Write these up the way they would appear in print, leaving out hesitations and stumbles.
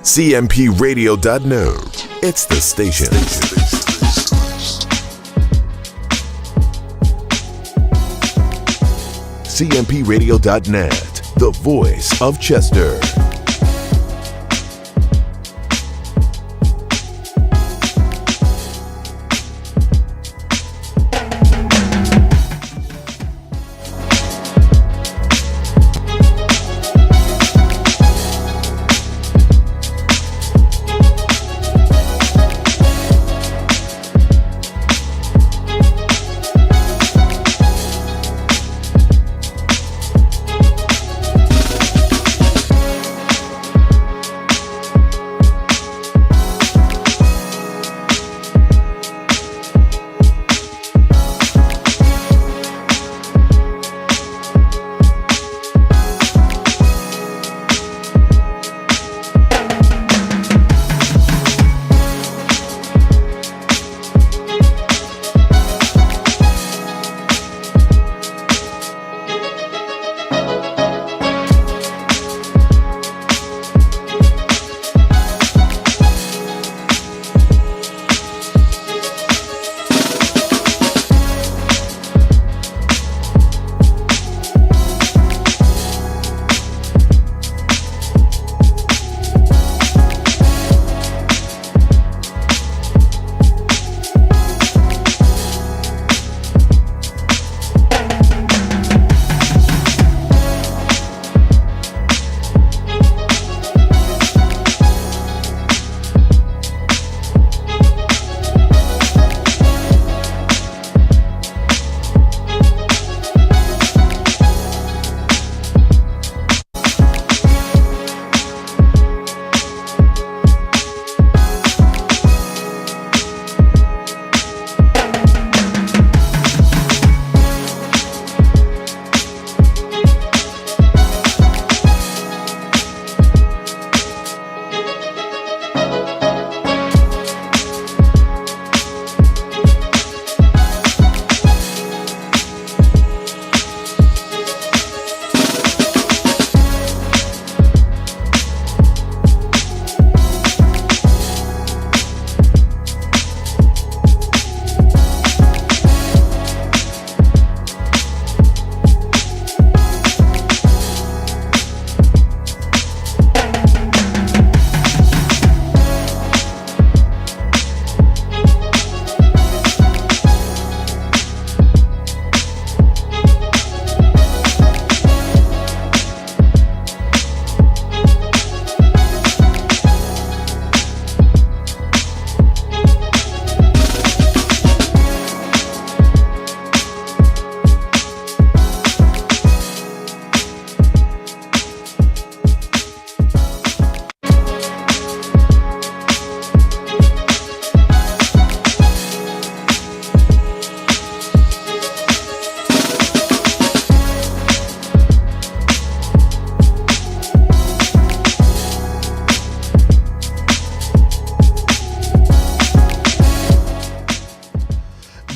cmpradio.net. It's the station. cmpradio.net, the voice of Chester.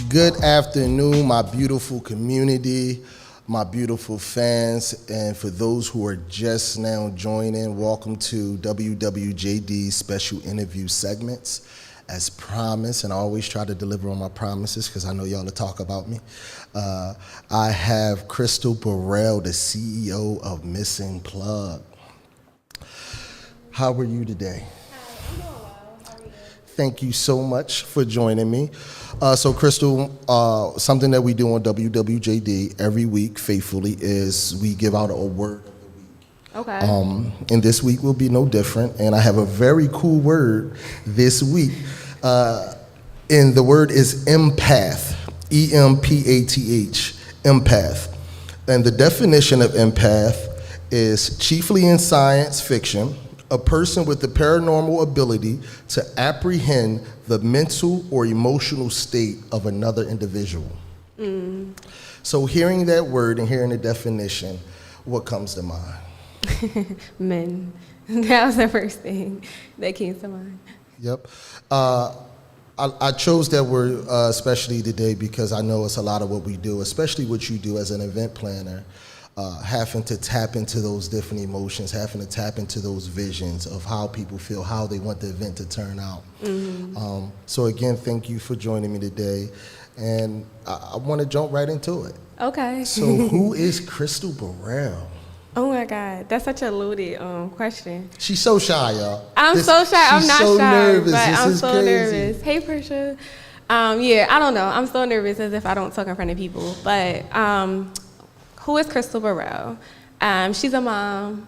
Good afternoon, my beautiful community, my beautiful fans, and for those who are just now joining, welcome to WWJD's special interview segments. As promised, and I always try to deliver on my promises because I know y'all to talk about me. I have Crystal Burrell, the CEO of Missing Plug. How are you today? Hi, I'm doing well. How are you? Thank you so much for joining me. So Crystal, something that we do on WWJD every week faithfully is we give out a word of the week. Okay. And this week will be no different. And I have a very cool word this week. And the word is empath, E-M-P-A-T-H, empath. And the definition of empath is chiefly in science fiction, a person with the paranormal ability to apprehend the mental or emotional state of another individual. So hearing that word and hearing the definition, what comes to mind? Men. That was the first thing that came to mind. Yep. I chose that word especially today because I know it's a lot of what we do, especially what you do as an event planner. having to tap into those different emotions, having to tap into those visions of how people feel, how they want the event to turn out. So again, thank you for joining me today. And I want to jump right into it. Okay. So who is Crystal Burrell? Oh my God, that's such a loaded question. She's so shy, y'all. I'm so shy. I'm not so shy, nervous. but This I'm is so crazy. nervous. Hey, Prisha. Yeah, I don't know. I'm so nervous as if I don't talk in front of people. But who is Crystal Burrell? She's a mom.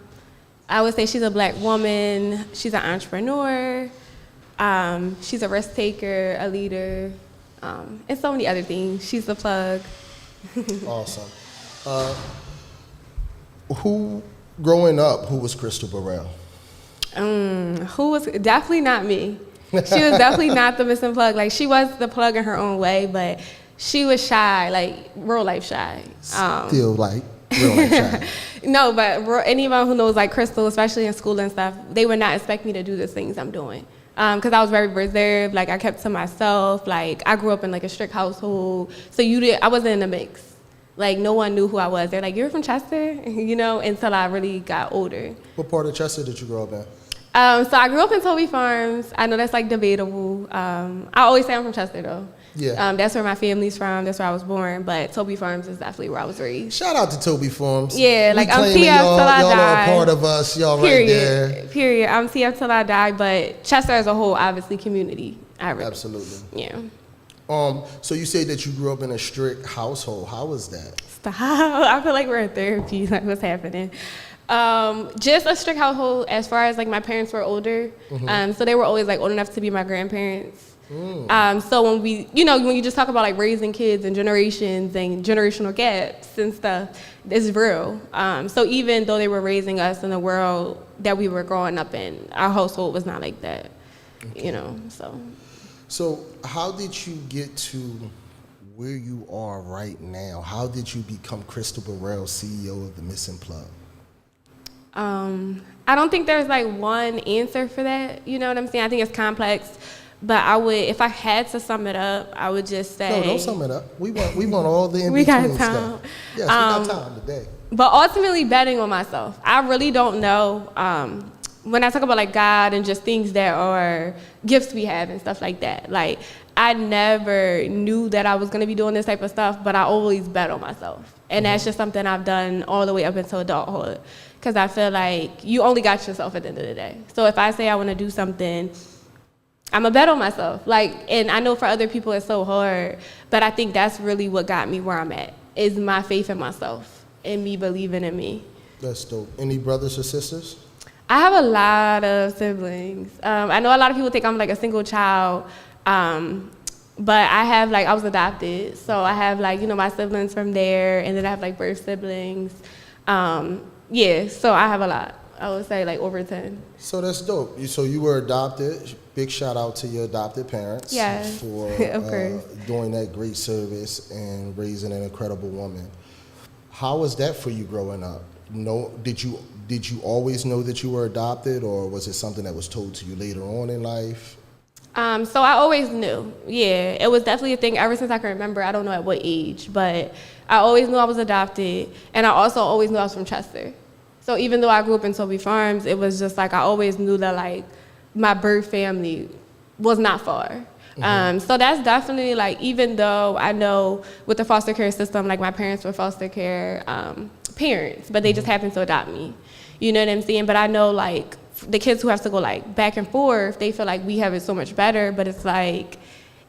I would say she's a Black woman. She's an entrepreneur. She's a risk taker, a leader, and so many other things. She's the plug. Awesome. Growing up, who was Crystal Burrell? Who was definitely not me. She was definitely not the missing plug. Like, she was the plug in her own way, but she was shy, like real life shy. Still like real life shy. No, but anyone who knows like Crystal, especially in school and stuff, they would not expect me to do the things I'm doing. Because I was very reserved. Like, I kept to myself. Like, I grew up in like a strict household, so I wasn't in the mix. Like, no one knew who I was. They're like, "You're from Chester?" You know, until I really got older. What part of Chester did you grow up in? So I grew up in Toby Farms. I know that's like debatable. I always say I'm from Chester though. Yeah. That's where my family's from. That's where I was born. But Toby Farms is definitely where I was raised. Shout out to Toby Farms. Yeah, like, I'm claiming TF till I y'all die. are a part of us. Y'all Period. right there. Period. I'm TF till I die. But Chester as a whole, obviously, community. Absolutely. Yeah. So you say that you grew up in a strict household. How was that? Stop. I feel like we're in therapy. Like, what's happening? Just a strict household as far as like my parents were older. So they were always like old enough to be my grandparents. So when when you just talk about like raising kids and generations and generational gaps and stuff, it's real. So even though they were raising us in the world that we were growing up in, our household was not like that. Okay. So how did you get to where you are right now? How did you become Crystal Burrell, CEO of the Missing Plug? I don't think there's like one answer for that. You know what I'm saying? I think it's complex. But if I had to sum it up, I would just say. No, don't sum it up. We want all the in we got between time. stuff. Yes, we got time today. But ultimately, betting on myself. I really don't know. When I talk about like God and just things that are gifts we have and stuff like that, like, I never knew that I was going to be doing this type of stuff, but I always bet on myself. And that's just something I've done all the way up until adulthood. Because I feel like you only got yourself at the end of the day. So if I say I want to do something, I'm a bet on myself. Like, and I know for other people it's so hard, but I think that's really what got me where I'm at, is my faith in myself and me believing in me. That's dope. Any brothers or sisters? I have a lot of siblings. I know a lot of people think I'm like a single child, but I was adopted. So I have like, my siblings from there, and then I have like birth siblings. So I have a lot. I would say like over 10. So that's dope. So you were adopted. Big shout out to your adopted parents for of course. Doing that great service and raising an incredible woman. How was that for you growing up? Did you always know that you were adopted, or was it something that was told to you later on in life? So I always knew. Yeah, it was definitely a thing ever since I can remember. I don't know at what age, but I always knew I was adopted, and I also always knew I was from Chester. So even though I grew up in Toby Farms, it was just like I always knew that like my birth family was not far. So that's definitely like, even though I know with the foster care system, like my parents were foster care parents, but they just happened to adopt me. You know what I'm saying? But I know like the kids who have to go like back and forth, they feel like we have it so much better, but it's like,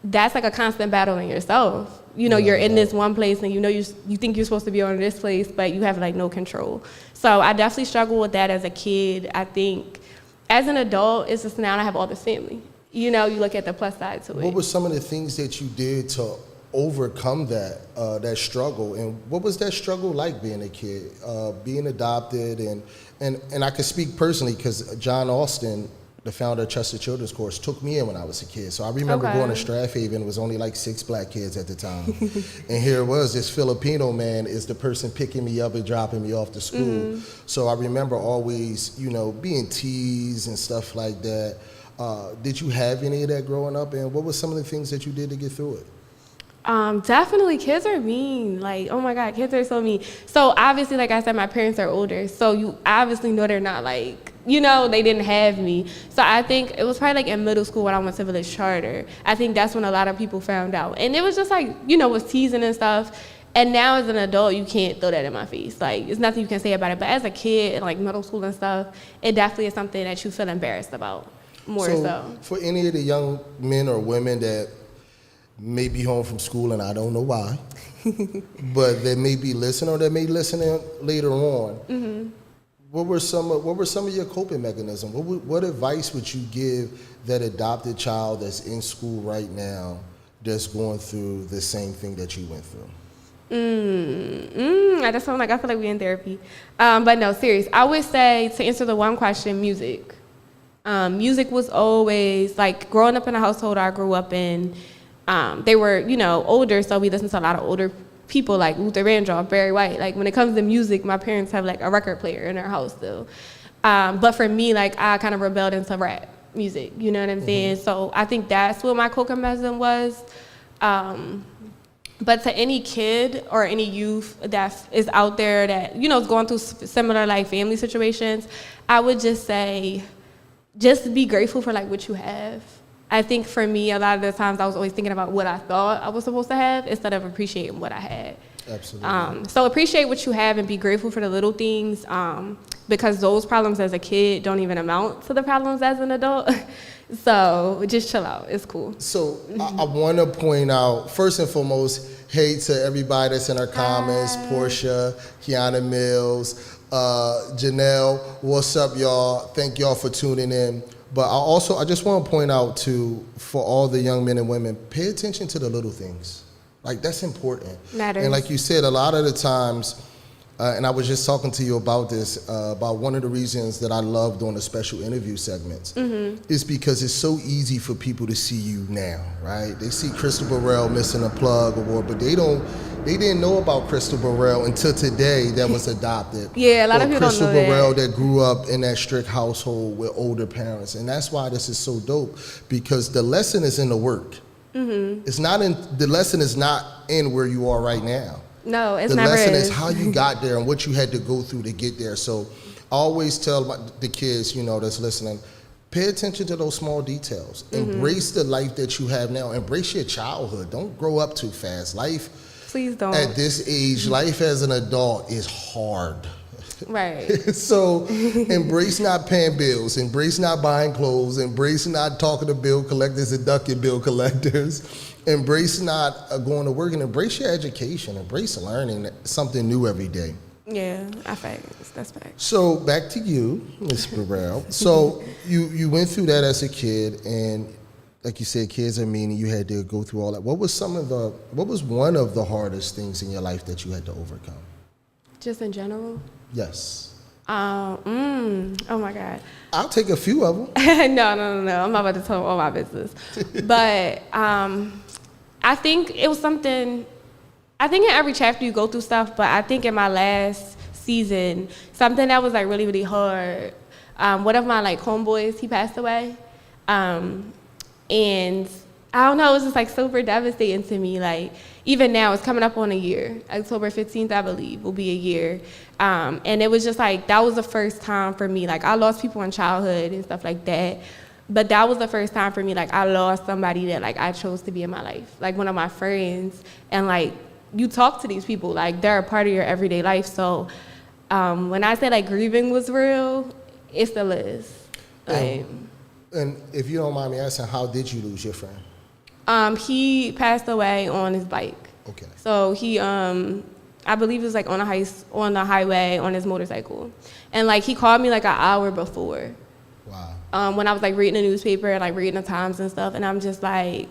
that's like a constant battle in yourself. You're in this one place and you think you're supposed to be on this place, but you have like no control. So I definitely struggled with that as a kid. I think as an adult, it's just now I have all this family. You look at the plus side to it. What were some of the things that you did to overcome that struggle, and what was that struggle like being a kid, being adopted, and I can speak personally because John Austin, the founder of Chester Children's Course, took me in when I was a kid. So I remember going to Strathaven. It was only like 6 black kids at the time. And here it was, this Filipino man is the person picking me up and dropping me off to school. So I remember always, being teased and stuff like that. Did you have any of that growing up? And what were some of the things that you did to get through it? Definitely, kids are mean. Like, oh my God, kids are so mean. So obviously, like I said, my parents are older, so you obviously know they're not like, they didn't have me. So I think it was probably like in middle school when I went to Village Charter. I think that's when a lot of people found out, and it was just like, was teasing and stuff. And now as an adult, you can't throw that in my face. Like, there's nothing you can say about it. But as a kid, in like middle school and stuff, it definitely is something that you feel embarrassed about more so. For any of the young men or women that may be home from school, and I don't know why, but they may be listening or they may listen in later on. Mm-hmm. What were some of your coping mechanisms? What advice would you give that adopted child that's in school right now that's going through the same thing that you went through? I just feel like we're in therapy. But no, serious. I would say, to answer the one question, music. Music was always, like, growing up in a household I grew up in, they were, older, so we listened to a lot of older people like Luther Vandross, Barry White. Like, when it comes to music, my parents have like a record player in their house still. But for me, like, I kind of rebelled into rap music, you know what I'm saying? So I think that's what my coping mechanism was. But to any kid or any youth that is out there that, is going through similar like family situations, I would just say, just be grateful for like what you have. I think for me, a lot of the times I was always thinking about what I thought I was supposed to have instead of appreciating what I had. Absolutely. So appreciate what you have and be grateful for the little things, because those problems as a kid don't even amount to the problems as an adult. So just chill out. It's cool. So I want to point out, first and foremost, hey to everybody that's in our comments, Portia, Kiana Mills, Janelle, what's up, y'all? Thank y'all for tuning in. But I just want to point out for all the young men and women, pay attention to the little things. Like, that's important. Matters. And like you said, a lot of the times, and I was just talking to you about this, about one of the reasons that I love doing the special interview segments, is because it's so easy for people to see you now, right? They see Crystal Burrell missing a plug award, but they didn't know about Crystal Burrell until today that was adopted. Yeah, a lot of people Crystal don't know Burrell that grew up in that strict household with older parents. And that's why this is so dope, because the lesson is in the work. The lesson is not in where you are right now. No, it's the never lesson is. is how you got there and what you had to go through to get there. So I always tell the kids, that's listening, pay attention to those small details. Embrace the life that you have now. Embrace your childhood. Don't grow up too fast. Please don't. At this age, life as an adult is hard. Right. So embrace not paying bills, embrace not buying clothes, embrace not talking to bill collectors and ducking bill collectors, embrace not going to work, and embrace your education, embrace learning something new every day. Yeah, that's facts. So back to you, Ms. Burrell. So you went through that as a kid, and like you said, kids are mean, and you had to go through all that. What was one of the hardest things in your life that you had to overcome? Just in general? Yes. Oh my God. I'll take a few of them. No. I'm not about to tell all my business. But I think it was something, I think in every chapter you go through stuff, but I think in my last season, something that was like really, really hard. One of my like homeboys, he passed away. And I don't know, it was just like super devastating to me. Like, even now, it's coming up on a year. October 15th, I believe, will be a year. And it was just like, that was the first time for me. Like, I lost people in childhood and stuff like that. But that was the first time for me, like, I lost somebody that, like, I chose to be in my life. Like, one of my friends. And, like, you talk to these people. Like, they're a part of your everyday life. So when I say, like, grieving was real, it still is. Like, and if you don't mind me asking, how did you lose your friend? He passed away on his bike. Okay. So he, I believe it was like on the highway on his motorcycle, and like he called me like an hour before. Wow. When I was like reading the newspaper and like reading the Times and stuff, and I'm just like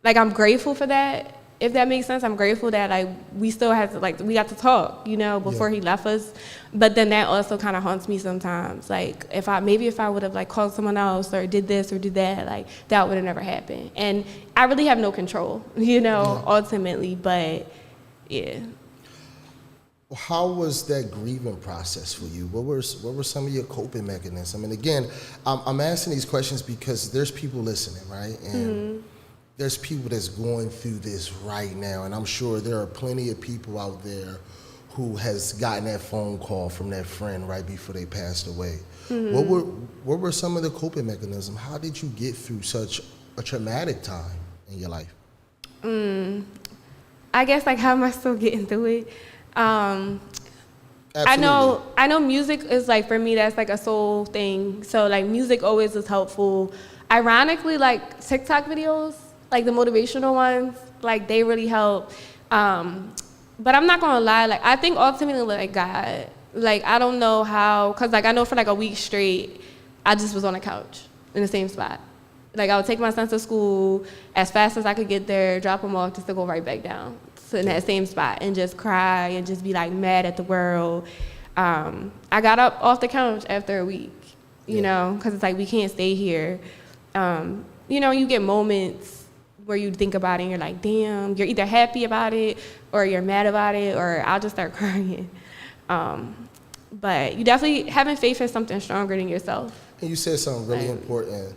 I'm grateful for that. If that makes sense, I'm grateful that like we still had to we got to talk, before he left us. But then that also kind of haunts me sometimes. Like if I would have like called someone else or did this or did that, like that would have never happened. And I really have no control, ultimately. But yeah. How was that grieving process for you? What were some of your coping mechanisms? I mean, again, I'm asking these questions because there's people listening, right? And there's people that's going through this right now, and I'm sure there are plenty of people out there who has gotten that phone call from that friend right before they passed away. What were some of the coping mechanisms? How did you get through such a traumatic time in your life? I guess, like, how am I still getting through it? Absolutely. I know music is, like, for me, that's like a soul thing. So, like, music always is helpful. Ironically, like, TikTok videos, like the motivational ones, like, they really help. But I'm not gonna lie, like, I think ultimately, like, God, like, I don't know how, cause, like, I know for like a week straight, I just was on the couch in the same spot. Like, I would take my son to school as fast as I could get there, drop him off, just to go right back down in that same spot and just cry and just be, like, mad at the world. I got up off the couch after a week, you know, because it's like, we can't stay here. You know, you get moments where you think about it and you're like, damn, you're either happy about it or you're mad about it, or I'll just start crying. But you definitely, having faith in something stronger than yourself. And you said something really important,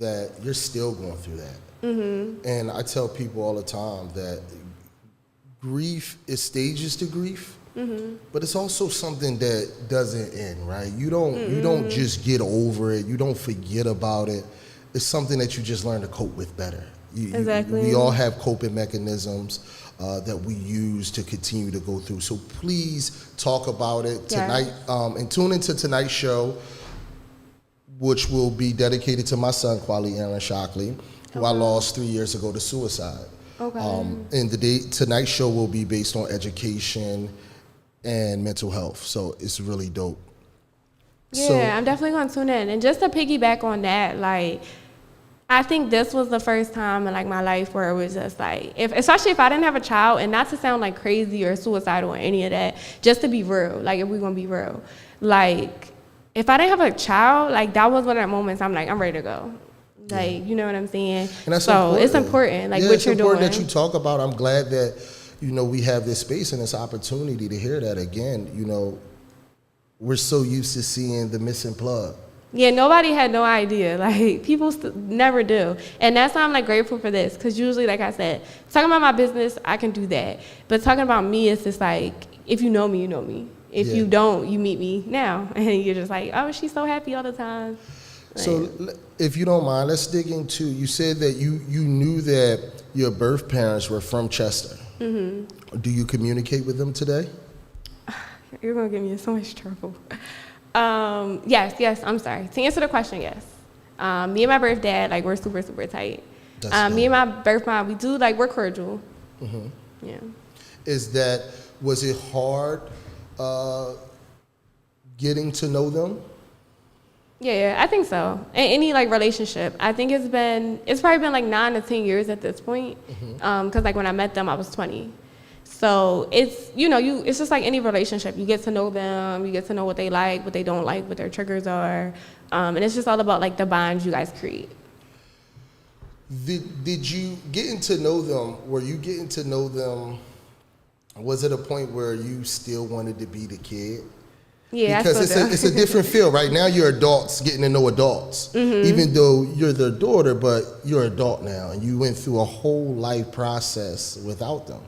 that you're still going through that. And I tell people all the time that grief is stages to grief, but it's also something that doesn't end, right? You don't just get over it. You don't forget about it. It's something that you just learn to cope with better. Exactly. We all have coping mechanisms that we use to continue to go through. So please talk about it tonight, and tune into tonight's show, which will be dedicated to my son, Kwali Aaron Shockley, who I lost 3 years ago to suicide. And tonight's show will be based on education and mental health. So it's really dope. Yeah, I'm definitely going to tune in. And just to piggyback on that, like, I think this was the first time in, like, my life where it was just like, especially if I didn't have a child, and not to sound like crazy or suicidal or any of that, just to be real, like, if we're going to be real, like, if I didn't have a child, like, that was one of the moments I'm like, I'm ready to go. Like, you know what I'm saying? And that's so important. it's important, like, what you're doing. It's important that you talk about. I'm glad that, you know, we have this space and this opportunity to hear that again. You know, we're so used to seeing the missing plug. Yeah, nobody had no idea. Like, people never do. And that's why I'm, like, grateful for this. Because usually, like I said, talking about my business, I can do that. But talking about me, it's just like, if you know me, you know me. If you don't, you meet me now. And you're just like, oh, she's so happy all the time. Like, So if you don't mind, let's dig into, you said that you knew that your birth parents were from Chester. Do you communicate with them today? You're going to get me in so much trouble. Yes, I'm sorry. To answer the question, yes. Me and my birth dad, like, we're super, super tight. Me and my birth mom, we do, like, we're cordial. Yeah. Was it hard getting to know them? Yeah, I think so. In any, like, relationship, I think it's probably been like 9 to 10 years at this point. Because, like, when I met them, I was 20. So it's, you know, it's just like any relationship. You get to know them, you get to know what they like, what they don't like, what their triggers are. And it's just all about, like, the bonds you guys create. Did you getting to know them, were you getting to know them, was it a point where you still wanted to be the kid? Yeah, because it's a different feel. Right now you're adults getting to know adults. Even though you're their daughter, but you're an adult now and you went through a whole life process without them.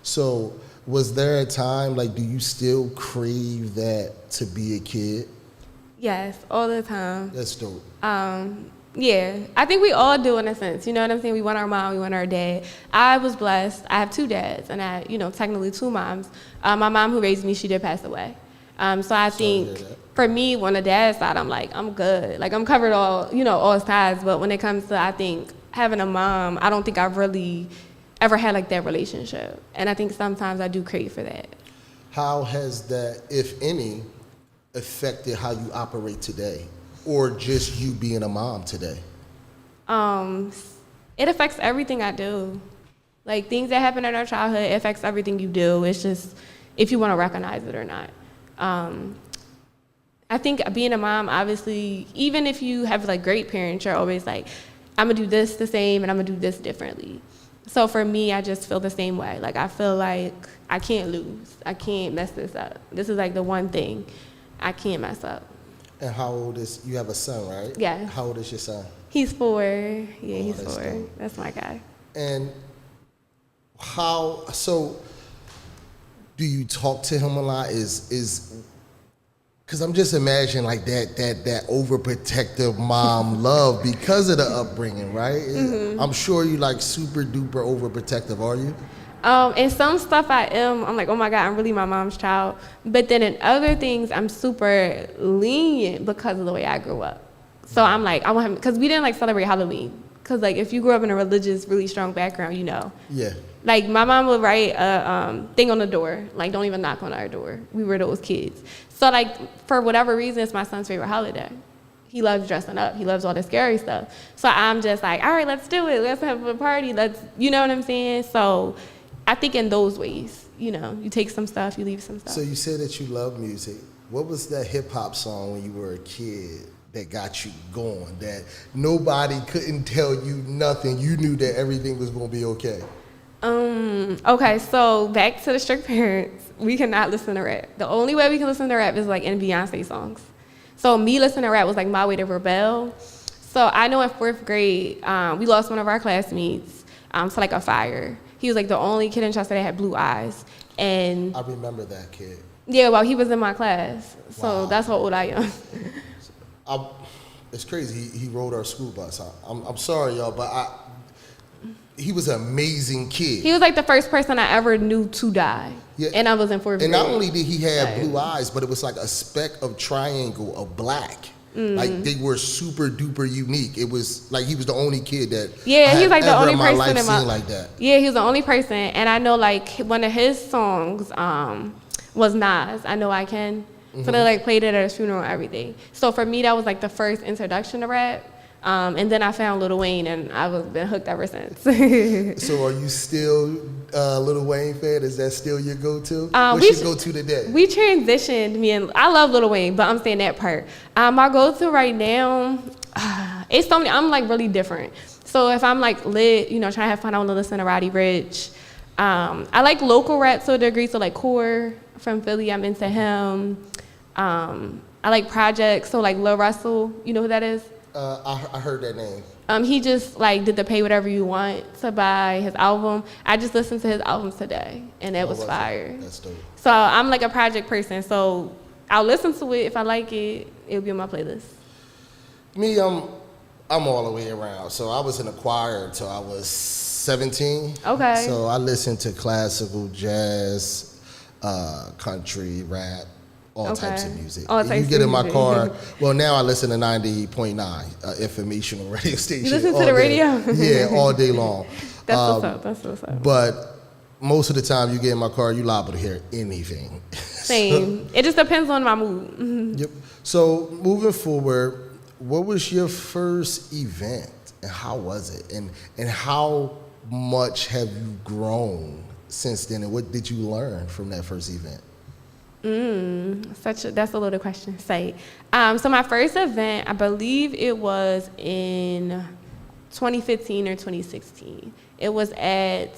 So was there a time, like, do you still crave that to be a kid? Yes, all the time. That's dope. Yeah, I think we all do in a sense. You know what I'm saying? We want our mom, we want our dad. I was blessed. I have 2 dads, and I, you know, technically 2 moms. My mom who raised me, she did pass away. So I think for me, on the dad side, I'm like, I'm good. Like, I'm covered all sides. But when it comes to, I think, having a mom, I don't think I've really ever had, like, that relationship. And I think sometimes I do crave for that. How has that, if any, affected how you operate today? Or just you being a mom today? It affects everything I do. Like, things that happen in our childhood, it affects everything you do. It's just if you want to recognize it or not. I think being a mom, obviously, even if you have, like, great parents, you're always like, I'm going to do this the same and I'm going to do this differently. So for me, I just feel the same way. Like, I feel like I can't lose. I can't mess this up. This is, like, the one thing I can't mess up. And how old is, you have a son, right? Yeah. How old is your son? He's 4. Yeah, he's that's 4. dope. That's my guy. And so do you talk to him a lot? Because I'm just imagining like that overprotective mom love because of the upbringing, right? I'm sure you like super duper overprotective, are you? In some stuff I'm like, oh my God, I'm really my mom's child. But then in other things, I'm super lenient because of the way I grew up. So I'm like, I want him, because we didn't like celebrate Halloween. Because like if you grew up in a religious, really strong background, you know. Yeah. Like my mom would write a thing on the door, like don't even knock on our door. We were those kids. So like for whatever reason, it's my son's favorite holiday. He loves dressing up. He loves all the scary stuff. So I'm just like, all right, let's do it. Let's have a party. You know what I'm saying? So I think in those ways, you know, you take some stuff, you leave some stuff. So you said that you love music. What was that hip hop song when you were a kid that got you going, that nobody couldn't tell you nothing? You knew that everything was going to be okay. Okay, so back to the strict parents, we cannot listen to rap. The only way we can listen to rap is like in Beyonce songs. So me listening to rap was like my way to rebel. So I know in 4th grade, we lost one of our classmates to like a fire. He was like the only kid in Chester that had blue eyes. And I remember that kid. Yeah, well, he was in my class. So Wow. that's how old I am. It's crazy. He rode our school bus. I'm sorry, y'all, but he was an amazing kid. He was like the first person I ever knew to die. Yeah. And I was in 4th grade. And not only did he have blue eyes, but it was like a speck of triangle of black. Like they were super duper unique. It was like he was the only kid that he was like the only person life in my seen like that. Yeah, he was the only person. And I know like one of his songs was Nas, I Know I Can. So they like played it at his funeral and everything. So for me, that was like the first introduction to rap. And then I found Lil Wayne, and I've been hooked ever since. So are you still Lil Wayne fan? Is that still your go-to? What's your go-to today? We transitioned, I love Lil Wayne, but I'm saying that part. My go-to right now, it's so many, I'm like really different. So if I'm like lit, you know, trying to have fun, I want to listen to Roddy Ricch. I like local rap to a degree, so like Core from Philly, I'm into him. I like projects, so like Lil Russell, you know who that is? I heard that name. He just like did the pay whatever you want to buy his album. I just listened to his albums today, and it was fire. That's dope. So I'm like a project person, so I'll listen to it. If I like it, it'll be on my playlist. Me, I'm all the way around. So I was in a choir until I was 17. Okay. So I listened to classical, jazz, country, rap, all types of music. All You types get of in my music. car. Well, now I listen to 90.9, informational radio station. You listen to all the day. radio? Yeah, all day long. That's what's up. That's what's up. But most of the time, you get in my car, you liable to hear anything. Same. It just depends on my mood. Yep. So moving forward, what was your first event, and how was it, and how much have you grown since then, and what did you learn from that first event? That's a loaded question. Say, so my first event, I believe it was in 2015 or 2016. It was at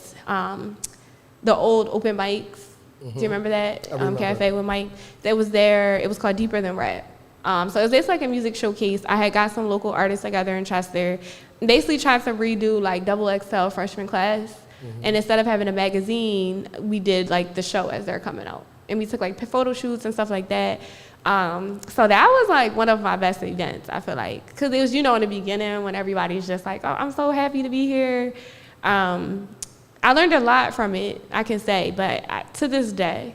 the old open mics. Do you remember that cafe with Mike? That was there. It was called Deeper Than Rap. So it was basically like a music showcase. I had got some local artists together in Chester, basically tried to redo like double XL freshman class. And instead of having a magazine, we did like the show as they're coming out. And we took like photo shoots and stuff like that. So that was like one of my best events, I feel like. Because it was, you know, in the beginning when everybody's just like, oh, I'm so happy to be here. I learned a lot from it, I can say. But to this day,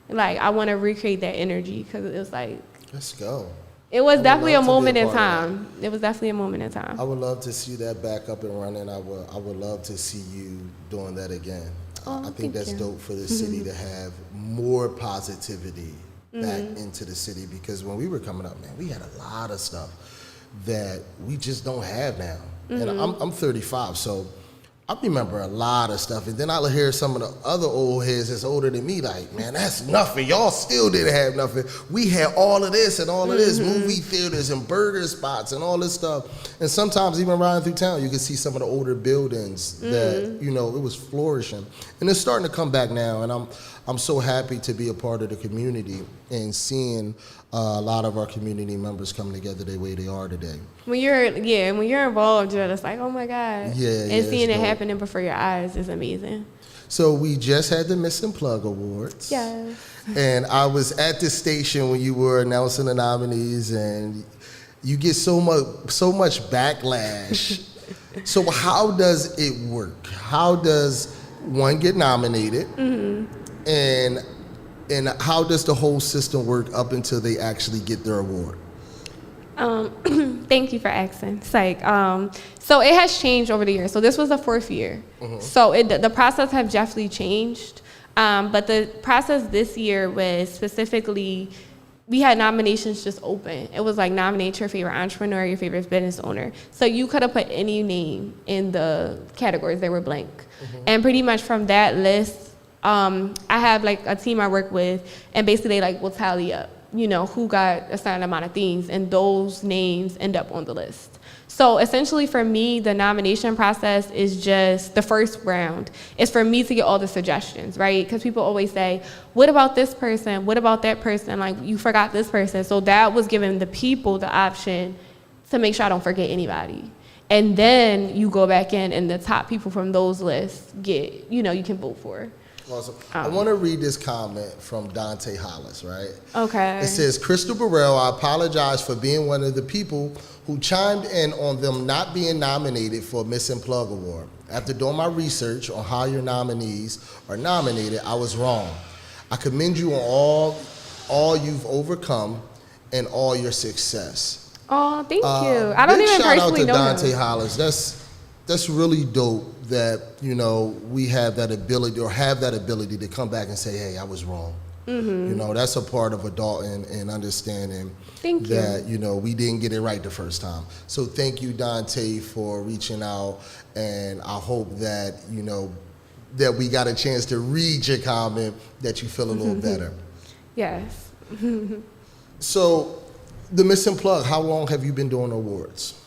like I want to recreate that energy because it was like, Let's go. it was definitely a moment in part of time. It was definitely a moment in time. I would love to see that back up and running. I would love to see you doing that again. I think that's dope for the city to have more positivity back into the city, because when we were coming up, man, we had a lot of stuff that we just don't have now. And I'm 35, so I remember a lot of stuff, and then I'll hear some of the other old heads that's older than me like, man, that's nothing. Y'all still didn't have nothing. We had all of this and all of this, movie theaters and burger spots and all this stuff. And sometimes even riding through town, you can see some of the older buildings that, you know, it was flourishing. And it's starting to come back now, and I'm so happy to be a part of the community and seeing a lot of our community members come together the way they are today. When you're involved, you're just like, oh my God. Yeah, and seeing it dope. happening before your eyes is amazing. So we just had the Missing Plug Awards. Yes. And I was at the station when you were announcing the nominees, and you get so much backlash. So how does it work? How does one get nominated? Mm-hmm. And how does the whole system work up until they actually get their award? Thank you for asking. It's like, so it has changed over the years. So this was the 4th year. Mm-hmm. So the process has definitely changed. But the process this year was specifically, we had nominations just open. It was like nominate your favorite entrepreneur, your favorite business owner. So you could have put any name in the categories, they were blank. Mm-hmm. And pretty much from that list, I have like a team I work with, and basically they like will tally up, you know, who got a certain amount of things, and those names end up on the list. So essentially for me, the nomination process is just the first round. It's for me to get all the suggestions, right? Because people always say, what about this person? What about that person? Like, you forgot this person. So that was giving the people the option to make sure I don't forget anybody. And then you go back in, and the top people from those lists get, you know, you can vote for. Awesome. I want to read this comment from Dante Hollis, right? Okay. It says, Crystal Burrell, I apologize for being one of the people who chimed in on them not being nominated for a Missing Plug Award. After doing my research on how your nominees are nominated, I was wrong. I commend you on all you've overcome and all your success. Oh, thank you. I don't even personally know Shout out to Dante him. Hollis. That's really dope that, you know, we have that ability to come back and say, hey, I was wrong. Mm-hmm. You know, that's a part of adulting and understanding that, you know, we didn't get it right the first time. So thank you, Dante, for reaching out, and I hope that, you know, that we got a chance to read your comment, that you feel a little better. Yes. So the Missing Plug, how long have you been doing awards?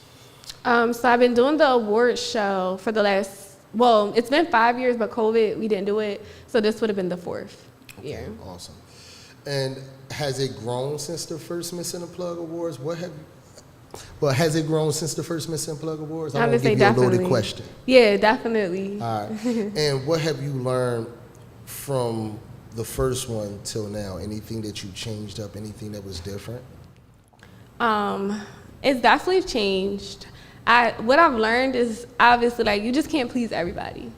So I've been doing the award show for the last, well, it's been 5 years, but COVID, we didn't do it. So this would have been the 4th year. Awesome. And has it grown since the first Missing Plug Awards? Has it grown since the first Missing Plug Awards? I'm going to give you a loaded question. Yeah, definitely. All right. And what have you learned from the first one till now? Anything that you changed up? Anything that was different? It's definitely changed. What I've learned is obviously, like, you just can't please everybody.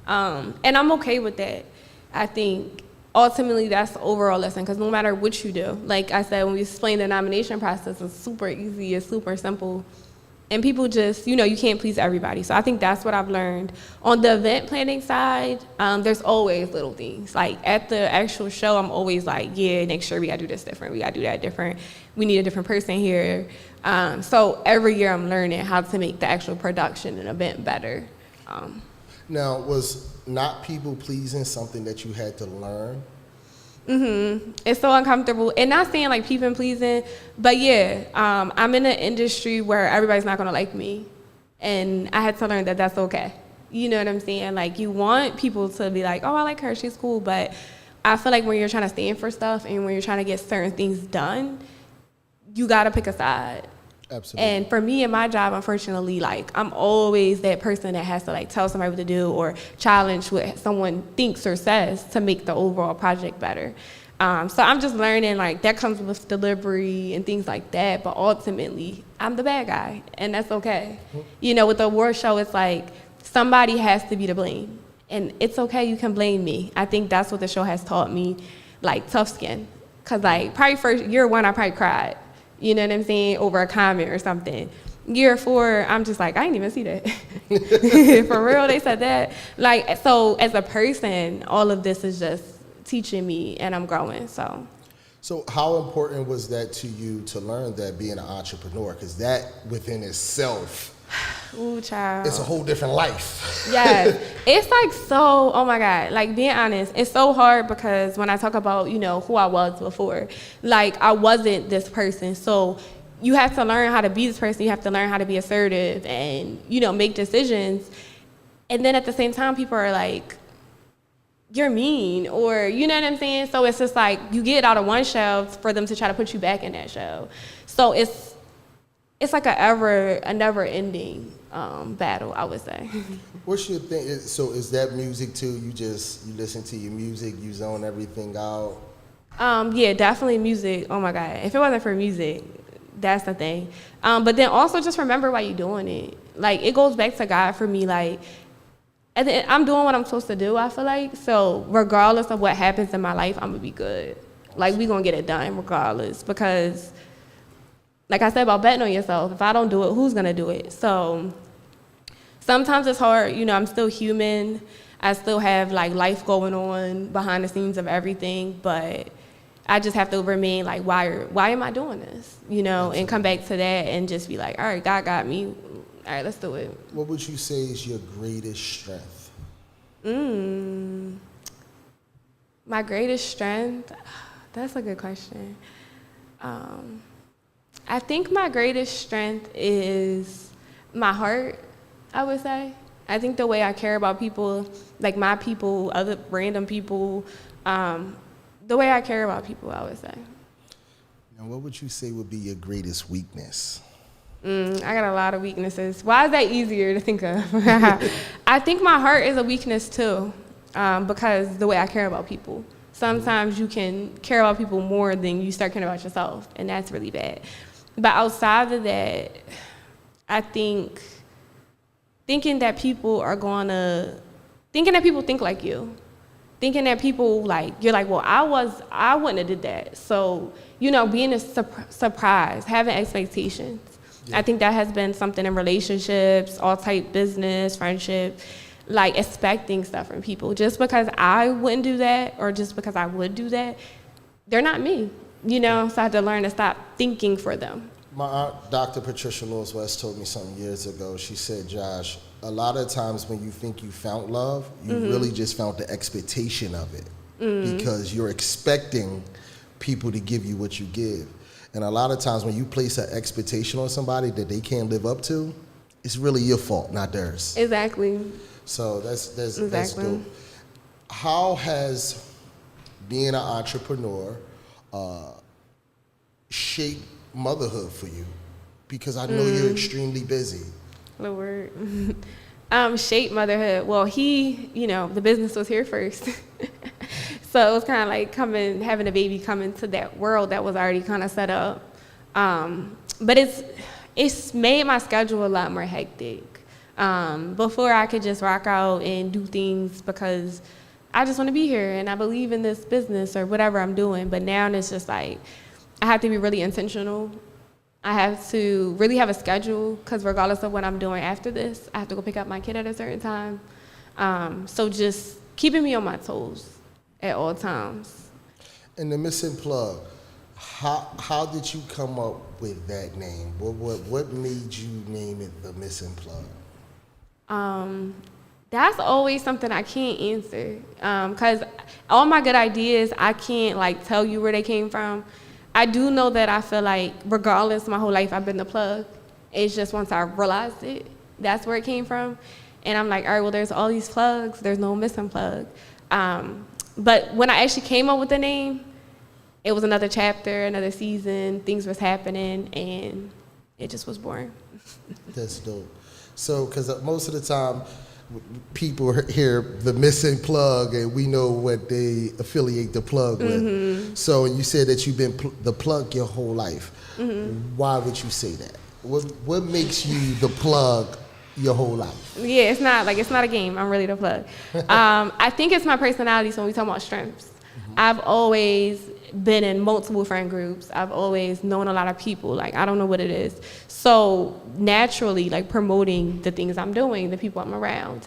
And I'm okay with that. I think ultimately that's the overall lesson, because no matter what you do, like I said, when we explain the nomination process, it's super easy, it's super simple. And people just, you know, you can't please everybody. So I think that's what I've learned. On the event planning side, there's always little things. Like at the actual show, I'm always like, yeah, next year we gotta do this different, we gotta do that different. We need a different person here. So every year I'm learning how to make the actual production and event better. Now, was not people pleasing something that you had to learn? Mm-hmm. It's so uncomfortable. And not saying like people pleasing, but yeah, I'm in an industry where everybody's not gonna like me. And I had to learn that that's okay. You know what I'm saying? Like, you want people to be like, oh, I like her, she's cool. But I feel like when you're trying to stand for stuff and when you're trying to get certain things done, you gotta pick a side. Absolutely. And for me in my job, unfortunately, like, I'm always that person that has to like tell somebody what to do or challenge what someone thinks or says to make the overall project better. So I'm just learning, like, that comes with delivery and things like that, but ultimately I'm the bad guy, and that's okay. Mm-hmm. You know, with the award show, it's like somebody has to be to blame, and it's okay, you can blame me. I think that's what the show has taught me, like, tough skin. Cause like probably first year one, I probably cried. You know what I'm saying? Over a comment or something. Year 4, I'm just like, I didn't even see that. For real, they said that. Like, so as a person, all of this is just teaching me, and I'm growing, so. So how important was that to you to learn that, being an entrepreneur? Because that within itself, ooh, child, it's a whole different life. Yes. It's like so, oh my God, like, being honest, it's so hard because when I talk about, you know, who I was before, like, I wasn't this person. So you have to learn how to be this person. You have to learn how to be assertive and, you know, make decisions. And then at the same time, people are like, you're mean, or you know what I'm saying? So it's just like you get out of one show for them to try to put you back in that show. So it's like a never ending battle, I would say. What's your thing? So is that music too? You listen to your music, you zone everything out? Yeah, definitely music. Oh my God. If it wasn't for music, that's the thing. But then also just remember why you're doing it. Like, it goes back to God for me. Like, I'm doing what I'm supposed to do, I feel like. So regardless of what happens in my life, I'm going to be good. Like, we going to get it done regardless. Because, like I said about betting on yourself, if I don't do it, who's going to do it? So sometimes it's hard. You know, I'm still human. I still have, like, life going on behind the scenes of everything. But I just have to remain, like, why am I doing this? You know, and come back to that and just be like, all right, God got me. All right, let's do it. What would you say is your greatest strength? My greatest strength? That's a good question. I think my greatest strength is my heart, I would say. I think the way I care about people, like my people, other random people, the way I care about people, I would say. Now, what would you say would be your greatest weakness? I got a lot of weaknesses. Why is that easier to think of? I think my heart is a weakness too, because the way I care about people. Sometimes you can care about people more than you start caring about yourself, and that's really bad. But outside of that, I think thinking that people think like you. Thinking that people, like, you're like, well, I wouldn't have did that. So, you know, being a surprise, having expectations. Yeah. I think that has been something in relationships, all type business, friendship, like expecting stuff from people. Just because I wouldn't do that or just because I would do that, they're not me, you know? So I had to learn to stop thinking for them. My aunt, Dr. Patricia Lewis West, told me something years ago. She said, Josh, a lot of times when you think you found love, you really just found the expectation of it because you're expecting people to give you what you give. And a lot of times when you place an expectation on somebody that they can't live up to, it's really your fault, not theirs. Exactly. So that's dope. How has being an entrepreneur shaped motherhood for you? Because I know you're extremely busy. Lord. Shape motherhood. Well, the business was here first. So it was kind of like having a baby come into that world that was already kind of set up. But it's made my schedule a lot more hectic. Before I could just rock out and do things because I just want to be here and I believe in this business or whatever I'm doing. But now it's just like I have to be really intentional. I have to really have a schedule because regardless of what I'm doing after this, I have to go pick up my kid at a certain time. So just keeping me on my toes at all times. And the Missing Plug, how did you come up with that name? What made you name it the Missing Plug? That's always something I can't answer because all my good ideas, I can't like tell you where they came from. I do know that I feel like regardless my whole life I've been the plug. It's just once I realized it, that's where it came from. And I'm like, all right, well, there's all these plugs. There's no missing plug. But when I actually came up with the name, it was another chapter, another season. Things was happening, and it just was born. That's dope. So, because most of the time, people hear the Missing Plug, and we know what they affiliate the plug with. So, you said that you've been the plug your whole life. Why would you say that? What makes you the plug your whole life? Yeah, it's not a game. I'm really the plug. I think it's my personality. So when we talk about strengths, I've always been in multiple friend groups. I've always known a lot of people. Like, I don't know what it is. So naturally, like, promoting the things I'm doing, the people I'm around,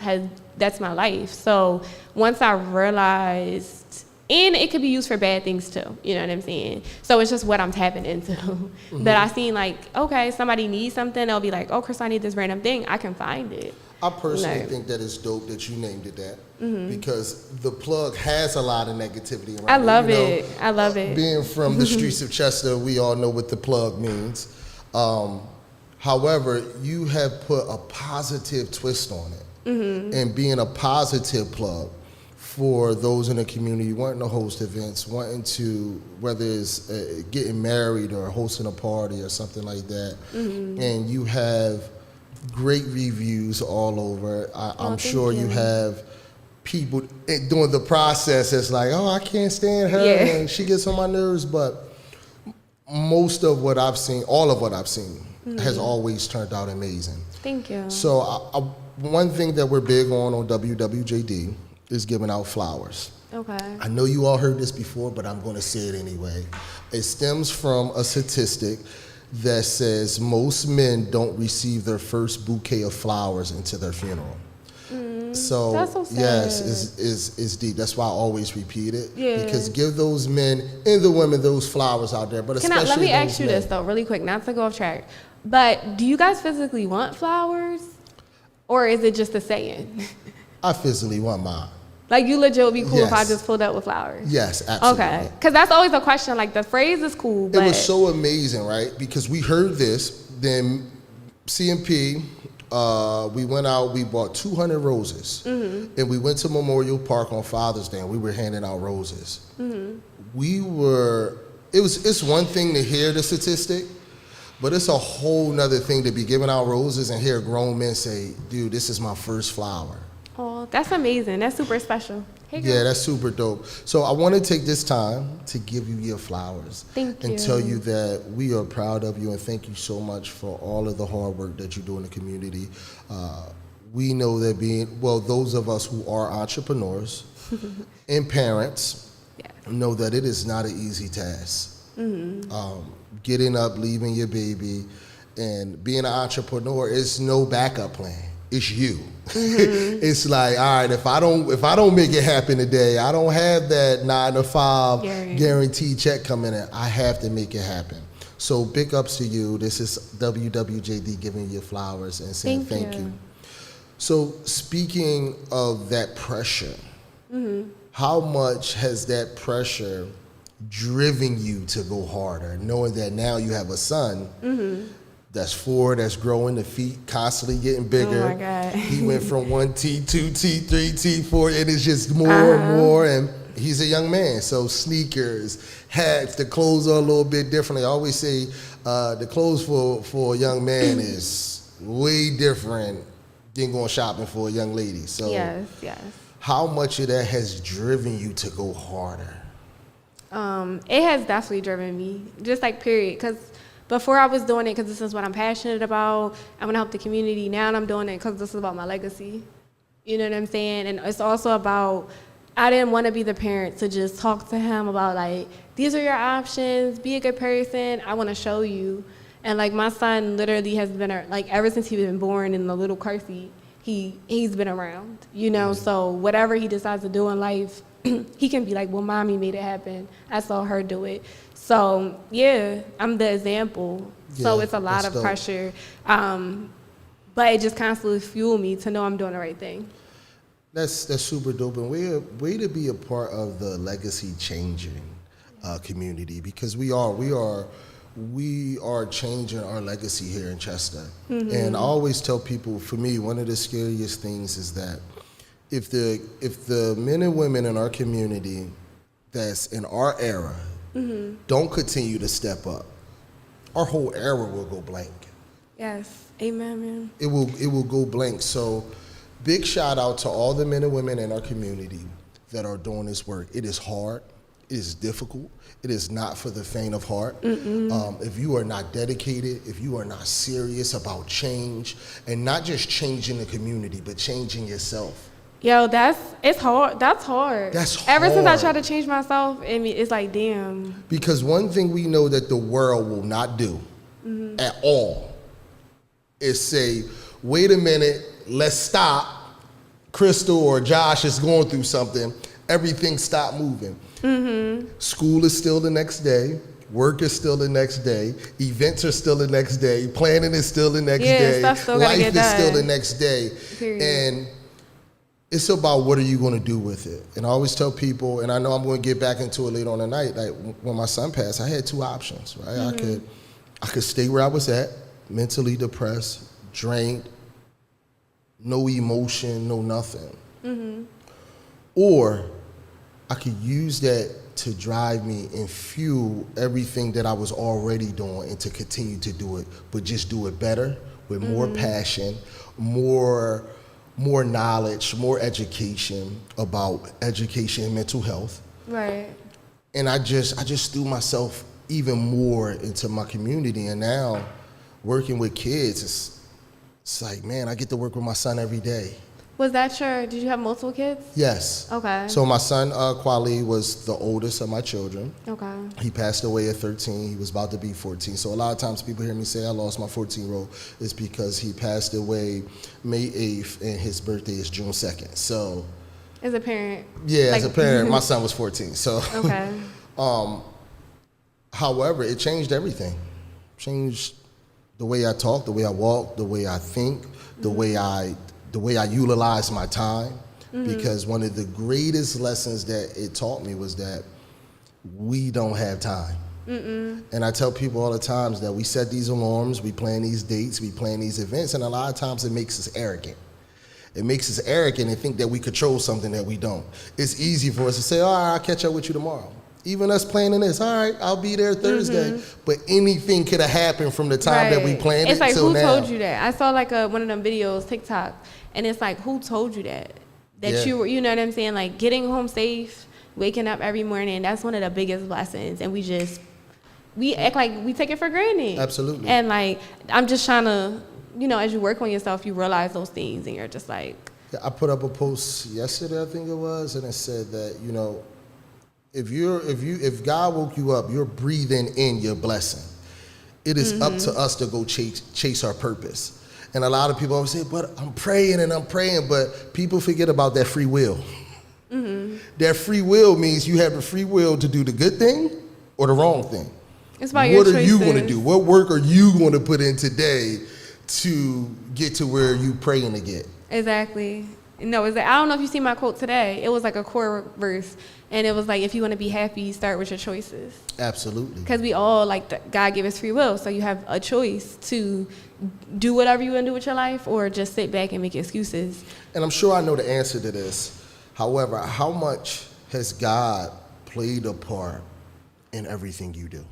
that's my life. So once I realized, and it could be used for bad things too, you know what I'm saying? So it's just what I'm tapping into. That I seen, like, okay, somebody needs something, they'll be like, oh, Chris, I need this random thing. I can find it. I personally think that it's dope that you named it that because the plug has a lot of negativity around it. I love it. Being from the streets of Chester, we all know what the plug means. However, you have put a positive twist on it. And being a positive plug for those in the community wanting to host events, wanting to, whether it's getting married or hosting a party or something like that, and you have great reviews all over. I'm sure you have people during the process that's like, oh, I can't stand her and she gets on my nerves, but most of what I've seen, all of what I've seen, has always turned out amazing. Thank you. So one thing that we're big on WWJD is giving out flowers. Okay. I know you all heard this before, but I'm going to say it anyway. It stems from a statistic that says most men don't receive their first bouquet of flowers until their funeral. So, that's so sad. yes, it's deep. That's why I always repeat it. Yeah. Because give those men and the women those flowers out there, but especially let me ask those you men. this though, really quick, not to go off track. But do you guys physically want flowers, or is it just a saying? I physically want mine. Like, you legit would be cool if I Yes. just pulled up with flowers? Yes, absolutely. Okay. Because that's always a question. Like, the phrase is cool, but... It was so amazing, right? Because we heard this, then CMP, we went out, we bought 200 roses, and we went to Memorial Park on Father's Day, and we were handing out roses. It's one thing to hear the statistic, but it's a whole nother thing to be giving out roses and hear grown men say, dude, this is my first flower. Oh, that's amazing. That's super special. Hey, girl. Yeah, that's super dope. So I want to take this time to give you your flowers. Thank you. And tell you that we are proud of you and thank you so much for all of the hard work that you do in the community. We know that those of us who are entrepreneurs and parents know that it is not an easy task. Getting up, leaving your baby, and being an entrepreneur is no backup plan. It's you. It's like, all right, if I don't make it happen today, I don't have that 9 to 5 guaranteed check coming in. I have to make it happen. So big ups to you. This is WWJD giving you flowers and saying thank you. So speaking of that pressure, how much has that pressure driven you to go harder, knowing that now you have a son that's 4, that's growing, the feet constantly getting bigger. Oh my God. He went from 1T, 2T, 3T, 4, and it's just more and more, and he's a young man, so sneakers, hats, the clothes are a little bit different. I always say the clothes for a young man is way different than going shopping for a young lady. So Yes. how much of that has driven you to go harder? It has definitely driven me, just like period. Because before I was doing it because this is what I'm passionate about, I want to help the community. Now I'm doing it because this is about my legacy. You know what I'm saying? And it's also about, I didn't want to be the parent to just talk to him about like, these are your options, be a good person, I want to show you. And like my son literally has been, like ever since he's been born in the little car seat, he's been around, you know? So whatever he decides to do in life, he can be like, well, mommy made it happen. I saw her do it. So yeah, I'm the example. So it's a lot of pressure. But it just constantly fueled me to know I'm doing the right thing. That's super dope, and way to be a part of the legacy changing community, because we are changing our legacy here in Chester. And I always tell people, for me, one of the scariest things is that if the men and women in our community that's in our era don't continue to step up, our whole era will go blank. Yes, amen, man. It will go blank. So big shout out to all the men and women in our community that are doing this work. It is hard. It is difficult. It is not for the faint of heart. If you are not dedicated, if you are not serious about change, and not just changing the community, but changing yourself. Yo, it's hard. That's hard. Ever since I tried to change myself, it's like, damn. Because one thing we know that the world will not do at all is say, wait a minute, let's stop. Crystal or Josh is going through something. Everything stop moving. School is still the next day. Work is still the next day. Events are still the next day. Planning is still the next day. Life is still the next day. Period. And it's about what are you going to do with it. And I always tell people, and I know I'm going to get back into it later on tonight, like when my son passed, I had 2 options, right? I could stay where I was at, mentally depressed, drained, no emotion, no nothing. or I could use that to drive me and fuel everything that I was already doing and to continue to do it, but just do it better with more passion, more knowledge, more education about education and mental health. Right. And I just threw myself even more into my community, and now working with kids, it's like, man, I get to work with my son every day. Was that did you have multiple kids? Yes. Okay. So my son, Kwali, was the oldest of my children. Okay. He passed away at 13. He was about to be 14. So a lot of times people hear me say I lost my 14-year-old. It's because he passed away May 8th and his birthday is June 2nd. So. As a parent. Yeah, as a parent, my son was 14. So. Okay. However, it changed everything. Changed the way I talk, the way I walk, the way I think, the way I utilize my time, because one of the greatest lessons that it taught me was that we don't have time. And I tell people all the times that we set these alarms, we plan these dates, we plan these events, and a lot of times it makes us arrogant. It makes us arrogant and think that we control something that we don't. It's easy for us to say, all right, I'll catch up with you tomorrow. Even us planning this, all right, I'll be there Thursday. But anything could have happened from the time that we planned it's it like, till now. who told you that? I saw like one of them videos, TikTok, and it's like, who told you that? You were, you know what I'm saying? Like getting home safe, waking up every morning, that's one of the biggest blessings. And we act like we take it for granted. Absolutely. And like, I'm just trying to, as you work on yourself, you realize those things and you're just like. Yeah, I put up a post yesterday, I think it was, and it said that, if God woke you up, you're breathing in your blessing. It is up to us to go chase our purpose. And a lot of people always say, but I'm praying, but people forget about that free will. That free will means you have the free will to do the good thing or the wrong thing. It's about your choices. What are you going to do? What work are you going to put in today to get to where you praying to get? Exactly. No, I don't know if you see my quote today. It was like a core verse, and it was like, if you want to be happy, start with your choices. Absolutely. Because we all, God gave us free will, so you have a choice to do whatever you want to do with your life or just sit back and make excuses. And I'm sure I know the answer to this. However, how much has God played a part in everything you do?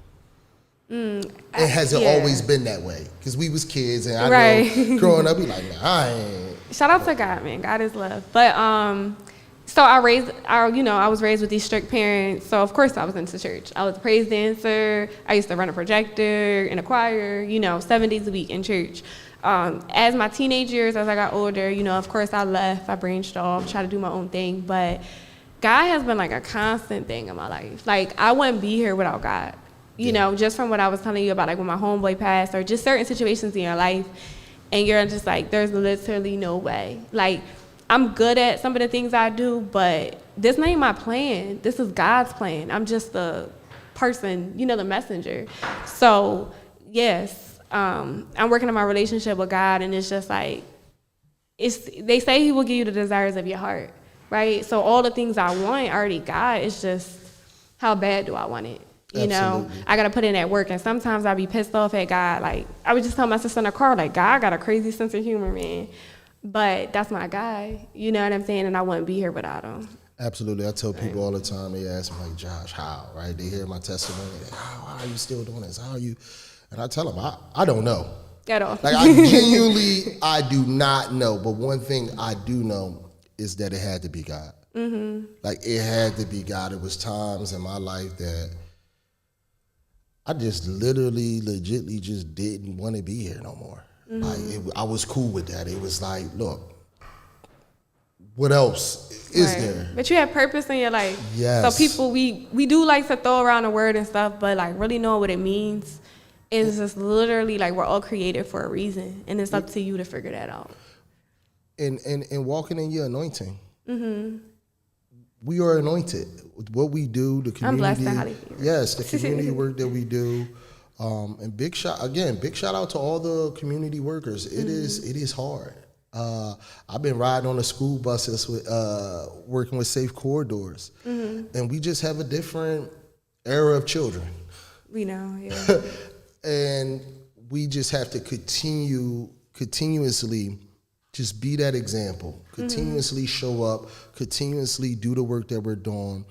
And has it always been that way? Because we was kids, and I know growing up, we like, nah, I ain't. Shout out to God, man. God is love. But so I was raised with these strict parents. So of course I was into church. I was a praise dancer. I used to run a projector in a choir. 7 days a week in church. As my teenage years, as I got older, of course I left. I branched off, tried to do my own thing. But God has been like a constant thing in my life. Like I wouldn't be here without God. Just from what I was telling you about, like when my homeboy passed, or just certain situations in your life, and you're just like, there's literally no way. Like, I'm good at some of the things I do, but this ain't my plan. This is God's plan. I'm just the person, the messenger. So, yes, I'm working on my relationship with God, and it's just like, they say He will give you the desires of your heart, right? So all the things I want already God. It's just, how bad do I want it? Absolutely. I got to put in that work. And sometimes I be pissed off at God. Like, I would just tell my sister in the car, like, God got a crazy sense of humor, man. But that's my guy. You know what I'm saying? And I wouldn't be here without him. Absolutely. I tell people all the time, they ask me, like, Josh, how, right? They hear my testimony. Like, how are you still doing this? How are you? And I tell them, I don't know. At all. Like, I genuinely, I do not know. But one thing I do know is that it had to be God. Like, it had to be God. It was times in my life that I just legitly just didn't want to be here no more. Like, I was cool with that. It was like, look, what else is there? But you have purpose in your life. Yes. So people, we do like to throw around a word and stuff, but like really knowing what it means is just literally like we're all created for a reason, and it's up to you to figure that out. And walking in your anointing. We are anointed. What we do, the community. I'm blessed and highly favored. Yes, the community work that we do. And big shout out to all the community workers. It is hard. I've been riding on the school buses with working with Safe Corridors. And we just have a different era of children. We know, yeah. And we just have to continuously Just be that example. Continuously show up, continuously do the work that we're doing,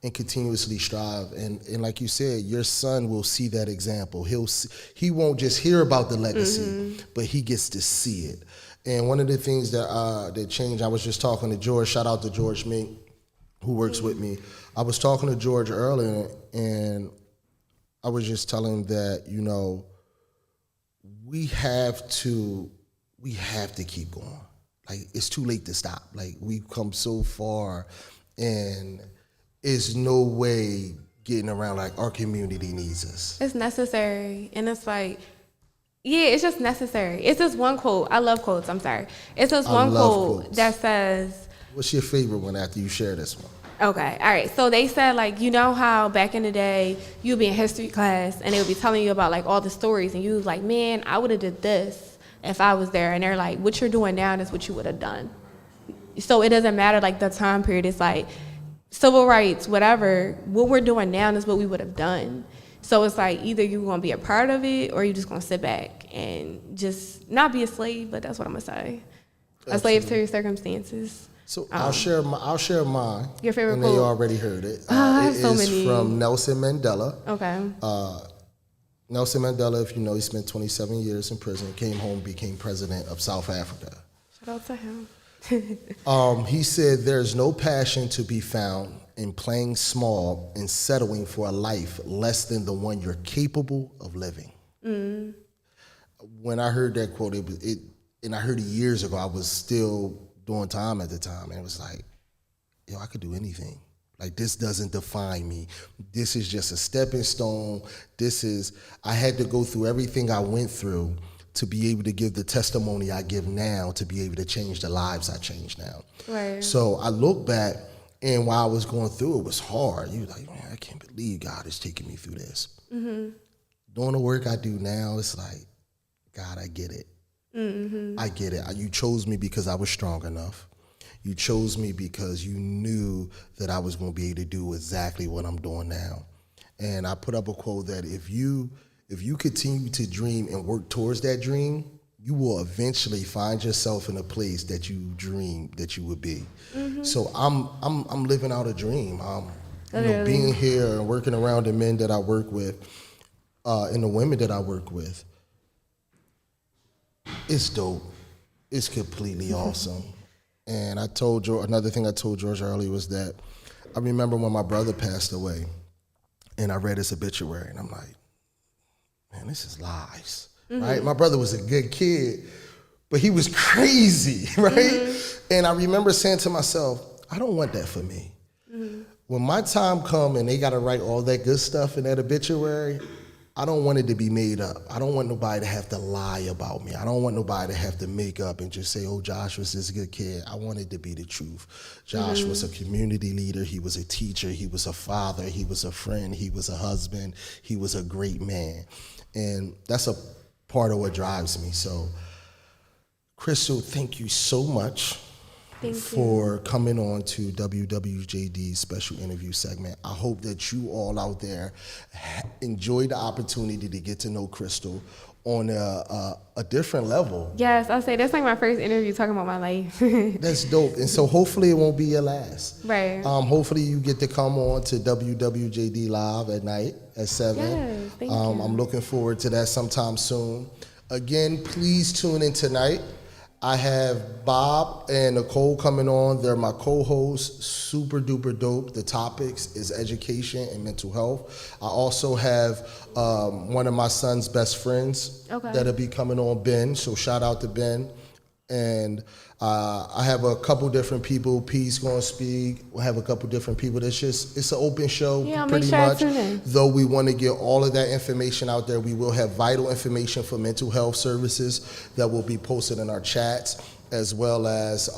and continuously strive. And like you said, your son will see that example. He won't just hear about the legacy, but he gets to see it. And one of the things that changed, I was just talking to George, shout out to George Mink, who works with me. I was talking to George earlier, and I was just telling him that, you know, we have to keep going. Like, it's too late to stop. Like, we've come so far, and it's no way getting around. Like, our community needs us. It's necessary. And it's like, yeah, it's just necessary. It's just one quote. I love quotes. I'm sorry. It's just one quote quotes. That says... What's your favorite one after you share this one? Okay, all right. So they said, like, you know how back in the day you'd be in history class and they would be telling you about, like, all the stories, and you was like, man, I would have did this if I was there. And they're like, what you're doing now is what you would have done. So it doesn't matter, like, the time period. It's like civil rights, whatever. What we're doing now is what we would have done. So it's like either you're going to be a part of it or you're just going to sit back and just not be a slave, but that's what I'm going to say. Absolutely. A slave to your circumstances. So I'll share mine. Your favorite quote? And they already heard it. I have so many. It is from Nelson Mandela. Okay. Nelson Mandela, if you know, he spent 27 years in prison, came home, became president of South Africa. Shout out to him. He said, there's no passion to be found in playing small and settling for a life less than the one you're capable of living. Mm. When I heard that quote, and I heard it years ago, I was still doing time at the time, and it was like, yo, I could do anything. Like, this doesn't define me. This is just a stepping stone. I had to go through everything I went through to be able to give the testimony I give now, to be able to change the lives I change now. Right. So I look back, and while I was going through, it was hard. You like, man, I can't believe God is taking me through this. Mm-hmm. Doing the work I do now, it's like, God, I get it. Mm-hmm. I get it. You chose me because I was strong enough. You chose me because you knew that I was going to be able to do exactly what I'm doing now. And I put up a quote that if you continue to dream and work towards that dream, you will eventually find yourself in a place that you dreamed that you would be. Mm-hmm. So I'm living out a dream. Being here and working around the men that I work with, and the women that I work with. It's dope. It's completely awesome. And I told George, another thing I told George earlier was that I remember when my brother passed away, and I read his obituary, and I'm like, man, this is lies, right? My brother was a good kid, but he was crazy, right? Mm-hmm. And I remember saying to myself, I don't want that for me. Mm-hmm. When my time come and they got to write all that good stuff in that obituary, I don't want it to be made up. I don't want nobody to have to lie about me. I don't want nobody to have to make up and just say, oh, Josh was this good kid. I want it to be the truth. Josh was a community leader. He was a teacher. He was a father. He was a friend. He was a husband. He was a great man. And that's a part of what drives me. So, Crystal, thank you so much. For coming on to WWJD's special interview segment. I hope that you all out there enjoyed the opportunity to get to know Crystal on a different level. Yes, I'll say that's like my first interview talking about my life. That's dope. And so hopefully it won't be your last. Right. Hopefully you get to come on to WWJD Live at night at 7. Yes, thank you. I'm looking forward to that sometime soon. Again, please tune in tonight. I have Bob and Nicole coming on. They're my co-hosts, super duper dope. The topics is education and mental health. I also have one of my son's best friends that'll be coming on, Ben. So shout out to Ben. And I have a couple different people. P's gonna speak. We'll have a couple different people. It's an open show, pretty much. Though we want to get all of that information out there, we will have vital information for mental health services that will be posted in our chats, as well as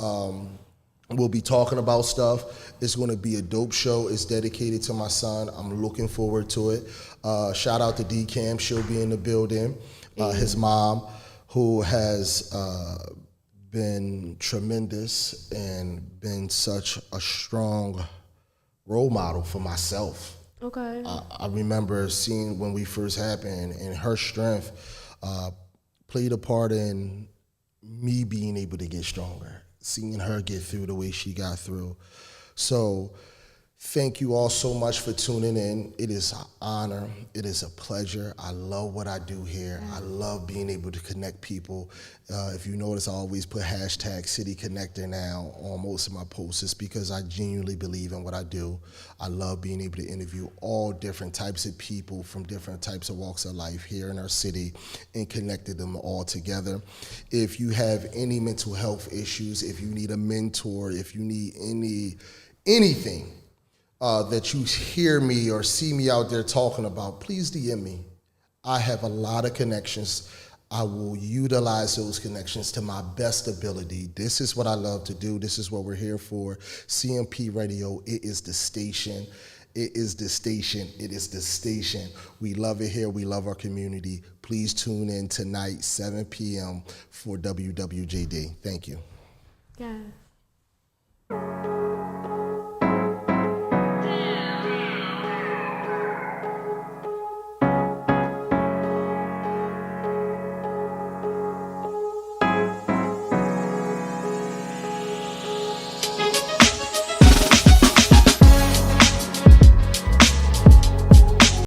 we'll be talking about stuff. It's going to be a dope show. It's dedicated to my son. I'm looking forward to it. Shout out to D Cam. She'll be in the building. His mom, who has been tremendous and been such a strong role model for myself. Okay. I remember seeing when we first happened, and her strength played a part in me being able to get stronger, seeing her get through the way she got through. So thank you all so much for tuning in. It is an honor. It is a pleasure. I love what I do here. I love being able to connect people. If you notice, I always put hashtag City Connector now on most of my posts. It's because I genuinely believe in what I do. I love being able to interview all different types of people from different types of walks of life here in our city and connected them all together. If you have any mental health issues, if you need a mentor, if you need anything, that you hear me or see me out there talking about, please DM me. I have a lot of connections. I will utilize those connections to my best ability. This is what I love to do. This is what we're here for. CMP Radio, it is the station. It is the station. It is the station. We love it here. We love our community. Please tune in tonight, 7 p.m. for WWJD. Thank you. Yeah.